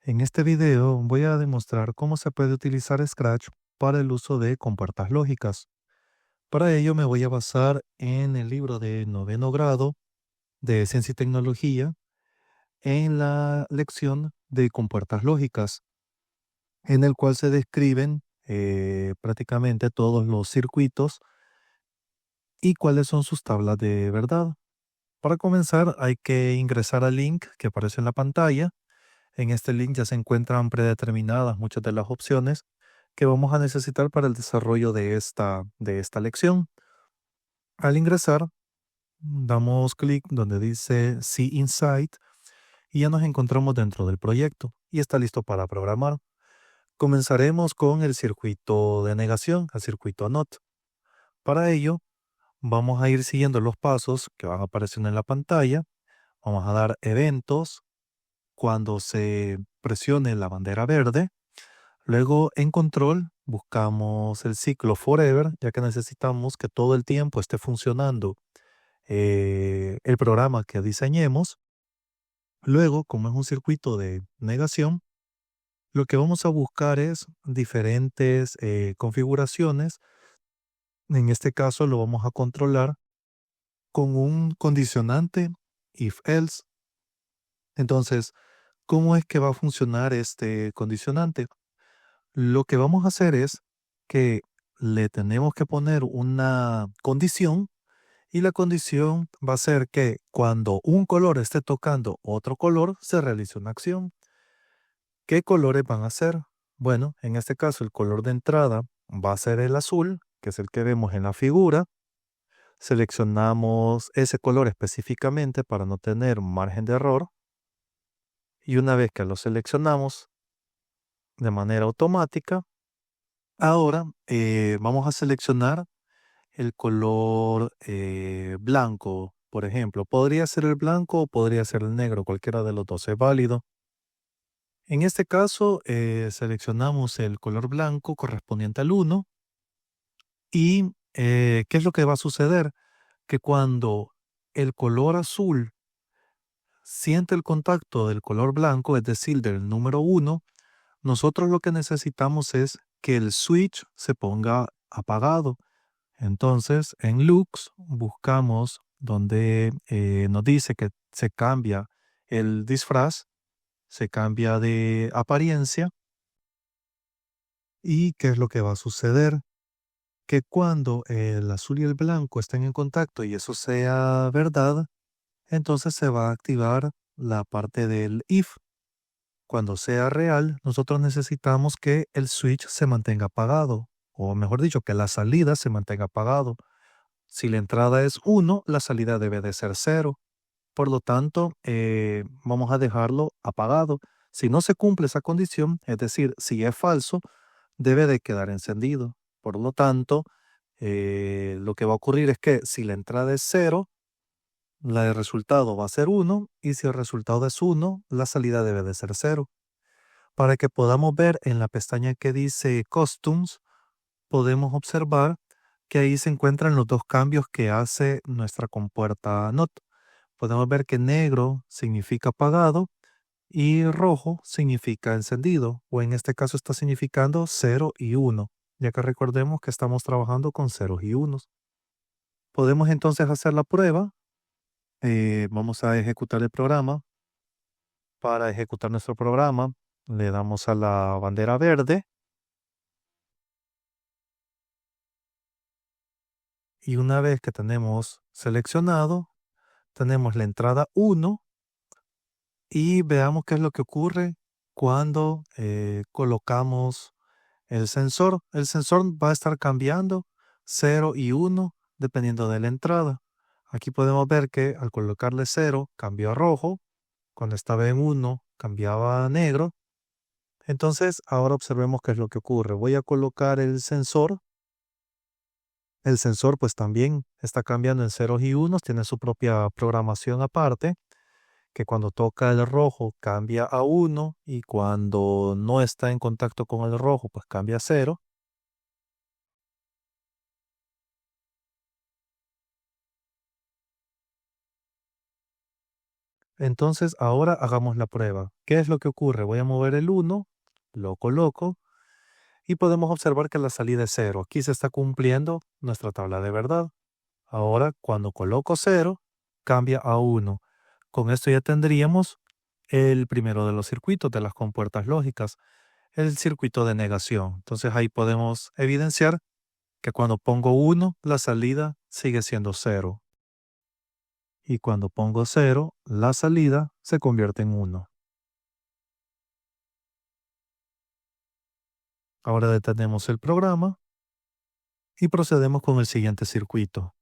En este video voy a demostrar cómo se puede utilizar Scratch para el uso de compuertas lógicas. Para ello me voy a basar en el libro de noveno grado de Ciencia y Tecnología en la lección de compuertas lógicas, en el cual se describen prácticamente todos los circuitos y cuáles son sus tablas de verdad. Para comenzar hay que ingresar al link que aparece en la pantalla. En este link ya se encuentran predeterminadas muchas de las opciones que vamos a necesitar para el desarrollo de esta lección. Al ingresar, damos clic donde dice See Inside y ya nos encontramos dentro del proyecto y está listo para programar. Comenzaremos con el circuito de negación, el circuito NOT. Para ello, vamos a ir siguiendo los pasos que van apareciendo en la pantalla. Vamos a dar eventos cuando se presione la bandera verde. Luego en control buscamos el ciclo forever, ya que necesitamos que todo el tiempo esté funcionando el programa que diseñemos. Luego, como es un circuito de negación, lo que vamos a buscar es diferentes configuraciones. En este caso lo vamos a controlar con un condicionante if-else. Entonces, ¿cómo es que va a funcionar este condicionante? Lo que vamos a hacer es que le tenemos que poner una condición y la condición va a ser que cuando un color esté tocando otro color se realice una acción. ¿Qué colores van a ser? Bueno, en este caso el color de entrada va a ser el azul, que es el que vemos en la figura. Seleccionamos ese color específicamente para no tener un margen de error. Y una vez que lo seleccionamos de manera automática, ahora vamos a seleccionar el color blanco, por ejemplo. Podría ser el blanco o podría ser el negro, cualquiera de los dos es válido. En este caso, seleccionamos el color blanco correspondiente al 1 y ¿qué es lo que va a suceder? Que cuando el color azul siente el contacto del color blanco, es decir, del número 1, nosotros lo que necesitamos es que el switch se ponga apagado. Entonces, en Lux buscamos donde nos dice que se cambia el disfraz, se cambia de apariencia y qué es lo que va a suceder. Que cuando el azul y el blanco estén en contacto y eso sea verdad, entonces se va a activar la parte del if. Cuando sea real, nosotros necesitamos que el switch se mantenga apagado, o mejor dicho, que la salida se mantenga apagado. Si la entrada es 1, la salida debe de ser 0. Por lo tanto, vamos a dejarlo apagado. Si no se cumple esa condición, es decir, si es falso, debe de quedar encendido. Por lo tanto, lo que va a ocurrir es que si la entrada es 0, el resultado va a ser 1, y si el resultado es 1, la salida debe de ser 0. Para que podamos ver en la pestaña que dice Costumes, podemos observar que ahí se encuentran los dos cambios que hace nuestra compuerta NOT. Podemos ver que negro significa apagado y rojo significa encendido, o en este caso está significando 0 y 1, ya que recordemos que estamos trabajando con ceros y unos. Podemos entonces hacer la prueba. Vamos a ejecutar el programa. Para ejecutar nuestro programa, le damos a la bandera verde y una vez que tenemos seleccionado, tenemos la entrada 1 y veamos qué es lo que ocurre cuando colocamos el sensor. El sensor va a estar cambiando 0 y 1 dependiendo de la entrada. Aquí podemos ver que al colocarle 0 cambió a rojo, cuando estaba en 1 cambiaba a negro. Entonces ahora observemos qué es lo que ocurre. Voy a colocar el sensor. El sensor pues también está cambiando en ceros y unos, tiene su propia programación aparte, que cuando toca el rojo cambia a 1 y cuando no está en contacto con el rojo pues cambia a 0. Entonces ahora hagamos la prueba. ¿Qué es lo que ocurre? Voy a mover el 1, lo coloco y podemos observar que la salida es 0. Aquí se está cumpliendo nuestra tabla de verdad. Ahora cuando coloco 0, cambia a 1. Con esto ya tendríamos el primero de los circuitos de las compuertas lógicas, el circuito de negación. Entonces ahí podemos evidenciar que cuando pongo 1, la salida sigue siendo 0. Y cuando pongo 0, la salida se convierte en 1. Ahora detenemos el programa y procedemos con el siguiente circuito.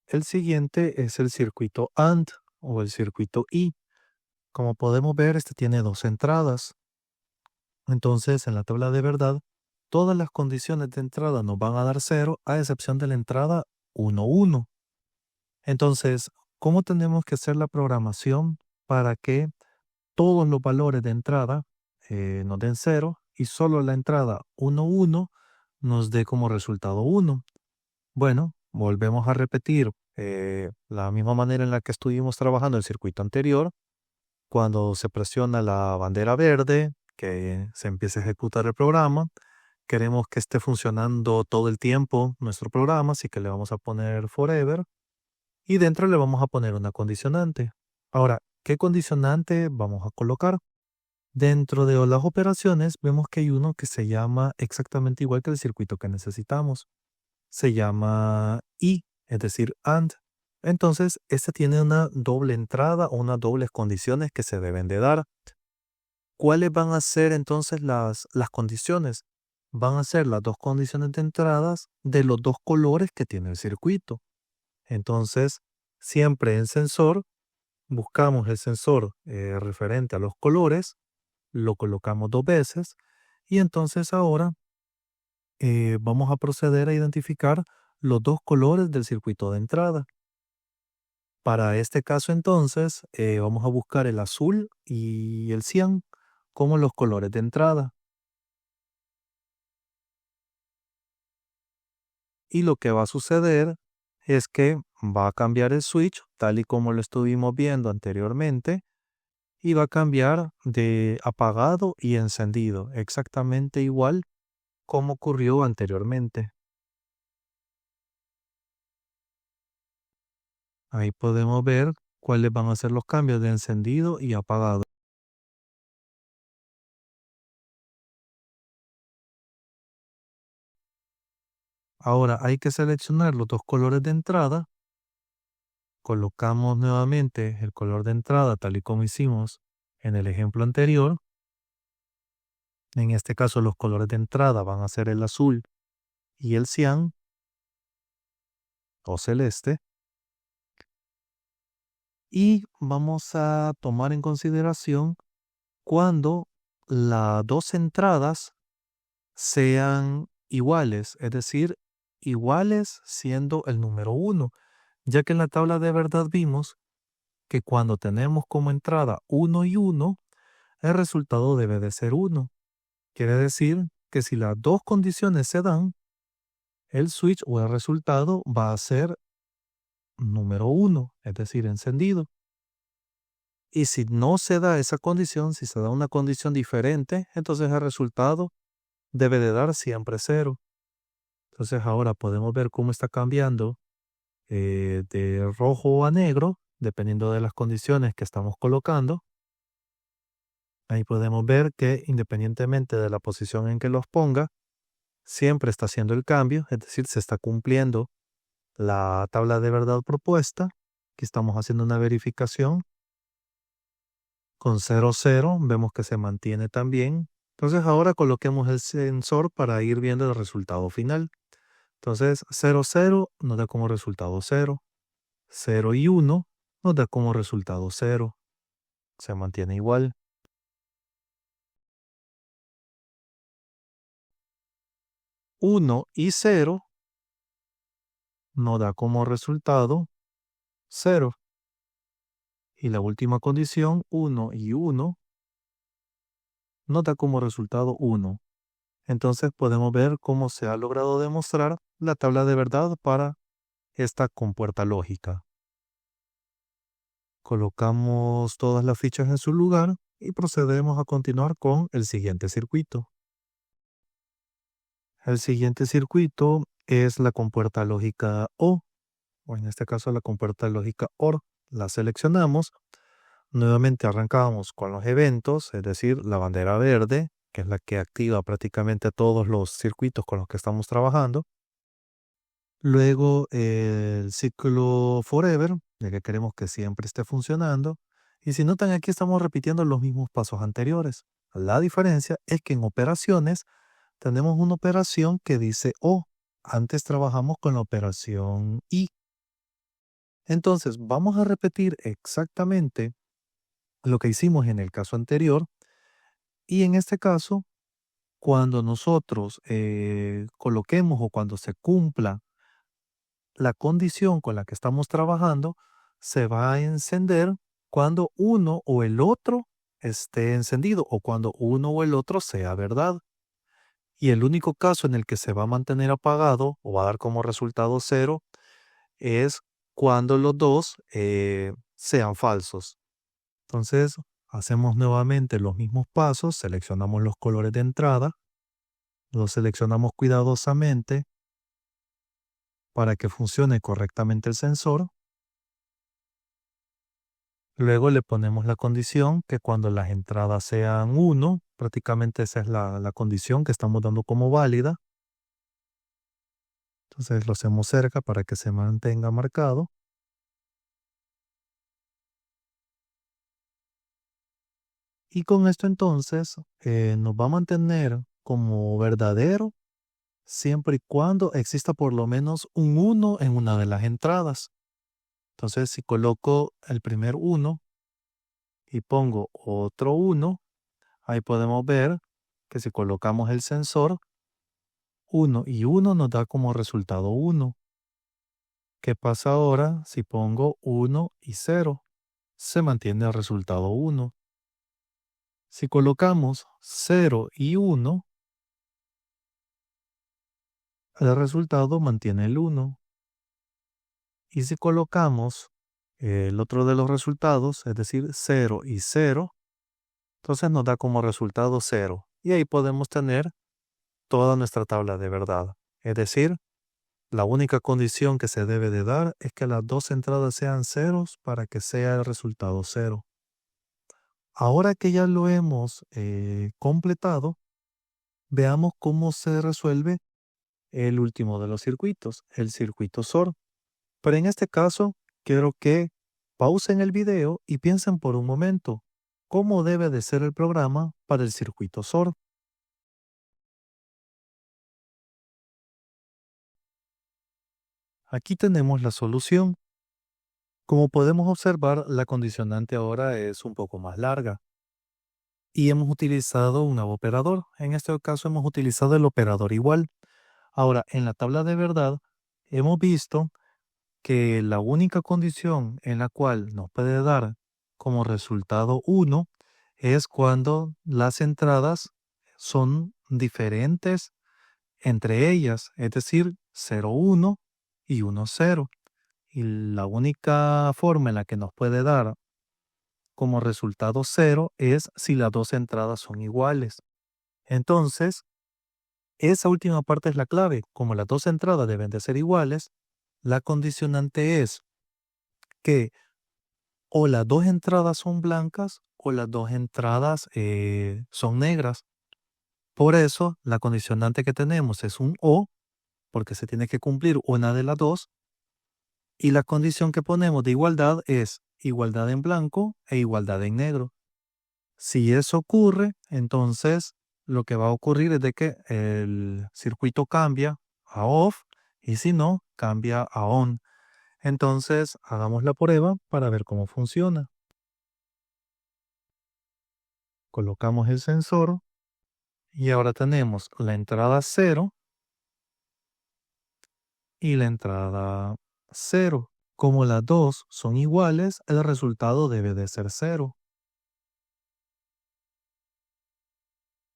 El siguiente es el circuito AND o el circuito I. Como podemos ver, este tiene dos entradas. Entonces, en la tabla de verdad, todas las condiciones de entrada nos van a dar 0 a excepción de la entrada 1, 1. Entonces, ¿cómo tenemos que hacer la programación para que todos los valores de entrada nos den 0 y solo la entrada 1, 1 nos dé como resultado 1? Bueno, volvemos a repetir la misma manera en la que estuvimos trabajando el circuito anterior. Cuando se presiona la bandera verde, que se empieza a ejecutar el programa, queremos que esté funcionando todo el tiempo nuestro programa, así que le vamos a poner forever y dentro le vamos a poner una condicionante. Ahora, ¿qué condicionante vamos a colocar? Dentro de las operaciones vemos que hay uno que se llama exactamente igual que el circuito que necesitamos. Se llama y, es decir, AND. Entonces, este tiene una doble entrada o unas dobles condiciones que se deben de dar. ¿Cuáles van a ser entonces las condiciones? Van a ser las dos condiciones de entradas de los dos colores que tiene el circuito. Entonces, siempre en sensor, buscamos el sensor referente a los colores, lo colocamos dos veces y entonces ahora vamos a proceder a identificar los dos colores del circuito de entrada. Para este caso entonces vamos a buscar el azul y el cian como los colores de entrada. Y lo que va a suceder es que va a cambiar el switch tal y como lo estuvimos viendo anteriormente y va a cambiar de apagado y encendido exactamente igual como ocurrió anteriormente. Ahí podemos ver cuáles van a ser los cambios de encendido y apagado. Ahora hay que seleccionar los dos colores de entrada. Colocamos nuevamente el color de entrada tal y como hicimos en el ejemplo anterior. En este caso los colores de entrada van a ser el azul y el cian o celeste. Y vamos a tomar en consideración cuando las dos entradas sean iguales, es decir, iguales siendo el número 1, ya que en la tabla de verdad vimos que cuando tenemos como entrada 1 y 1, el resultado debe de ser 1. Quiere decir que si las dos condiciones se dan, el switch o el resultado va a ser número 1, es decir, encendido. Y si no se da esa condición, si se da una condición diferente, entonces el resultado debe de dar siempre 0. Entonces ahora podemos ver cómo está cambiando de rojo a negro, dependiendo de las condiciones que estamos colocando. Ahí podemos ver que independientemente de la posición en que los ponga, siempre está haciendo el cambio, es decir, se está cumpliendo la tabla de verdad propuesta. Aquí estamos haciendo una verificación. Con 0, 0 vemos que se mantiene también. Entonces ahora coloquemos el sensor para ir viendo el resultado final. Entonces 0, 0 nos da como resultado 0. 0 y 1 nos da como resultado 0. Se mantiene igual. 1 y 0 nos da como resultado 0. Y la última condición, 1 y 1, nos da como resultado 1. Entonces podemos ver cómo se ha logrado demostrar la tabla de verdad para esta compuerta lógica. Colocamos todas las fichas en su lugar y procedemos a continuar con el siguiente circuito. El siguiente circuito es la compuerta lógica o en este caso la compuerta lógica OR. La seleccionamos. Nuevamente arrancamos con los eventos, es decir, la bandera verde, que es la que activa prácticamente todos los circuitos con los que estamos trabajando. Luego el ciclo forever, ya que queremos que siempre esté funcionando. Y si notan aquí estamos repitiendo los mismos pasos anteriores. La diferencia es que en operaciones tenemos una operación que dice O. Antes trabajamos con la operación I. Entonces vamos a repetir exactamente lo que hicimos en el caso anterior. Y en este caso, cuando nosotros coloquemos o cuando se cumpla la condición con la que estamos trabajando, se va a encender cuando uno o el otro esté encendido o cuando uno o el otro sea verdad. Y el único caso en el que se va a mantener apagado o va a dar como resultado cero es cuando los dos sean falsos. Entonces, hacemos nuevamente los mismos pasos, seleccionamos los colores de entrada, los seleccionamos cuidadosamente para que funcione correctamente el sensor. Luego le ponemos la condición que cuando las entradas sean 1, prácticamente esa es la condición que estamos dando como válida. Entonces lo hacemos cerca para que se mantenga marcado. Y con esto entonces nos va a mantener como verdadero siempre y cuando exista por lo menos un 1 en una de las entradas. Entonces si coloco el primer 1 y pongo otro 1, ahí podemos ver que si colocamos el sensor, 1 y 1 nos da como resultado 1. ¿Qué pasa ahora si pongo 1 y 0? Se mantiene el resultado 1. Si colocamos 0 y 1, el resultado mantiene el 1. Y si colocamos el otro de los resultados, es decir, 0 y 0, entonces nos da como resultado 0. Y ahí podemos tener toda nuestra tabla de verdad. Es decir, la única condición que se debe de dar es que las dos entradas sean ceros para que sea el resultado 0. Ahora que ya lo hemos completado, veamos cómo se resuelve el último de los circuitos, el circuito SOR. Pero en este caso, quiero que pausen el video y piensen por un momento cómo debe de ser el programa para el circuito SOR. Aquí tenemos la solución. Como podemos observar, la condicionante ahora es un poco más larga y hemos utilizado un nuevo operador. En este caso hemos utilizado el operador igual. Ahora, en la tabla de verdad, hemos visto que la única condición en la cual nos puede dar como resultado 1 es cuando las entradas son diferentes entre ellas, es decir, 0, 1 y 1, 0. Y la única forma en la que nos puede dar como resultado 0 es si las dos entradas son iguales. Entonces, esa última parte es la clave. Como las dos entradas deben de ser iguales, la condicionante es que o las dos entradas son blancas o las dos entradas son negras. Por eso, la condicionante que tenemos es un O, porque se tiene que cumplir una de las dos. Y la condición que ponemos de igualdad es igualdad en blanco e igualdad en negro. Si eso ocurre, entonces lo que va a ocurrir es de que el circuito cambia a off y si no, cambia a on. Entonces, hagamos la prueba para ver cómo funciona. Colocamos el sensor y ahora tenemos la entrada 0 y la entrada 0. Como las dos son iguales, el resultado debe de ser 0.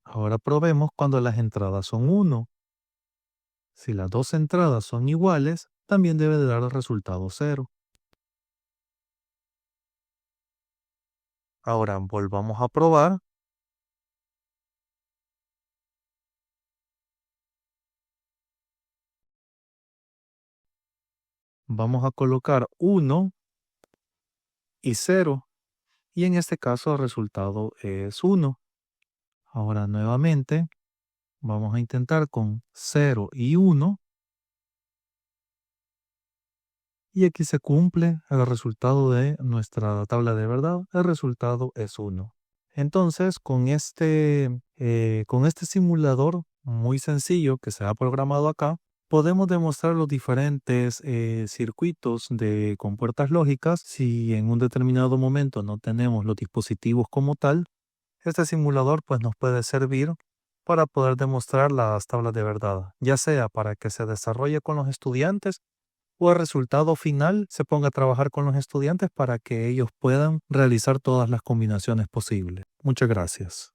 Ahora probemos cuando las entradas son 1. Si las dos entradas son iguales, también debe de dar el resultado 0. Ahora volvamos a probar. Vamos a colocar 1 y 0. Y en este caso el resultado es 1. Ahora nuevamente vamos a intentar con 0 y 1. Y aquí se cumple el resultado de nuestra tabla de verdad. El resultado es 1. Entonces, con este simulador muy sencillo que se ha programado acá, podemos demostrar los diferentes circuitos de compuertas lógicas. Si en un determinado momento no tenemos los dispositivos como tal, este simulador pues nos puede servir para poder demostrar las tablas de verdad, ya sea para que se desarrolle con los estudiantes o el resultado final se ponga a trabajar con los estudiantes para que ellos puedan realizar todas las combinaciones posibles. Muchas gracias.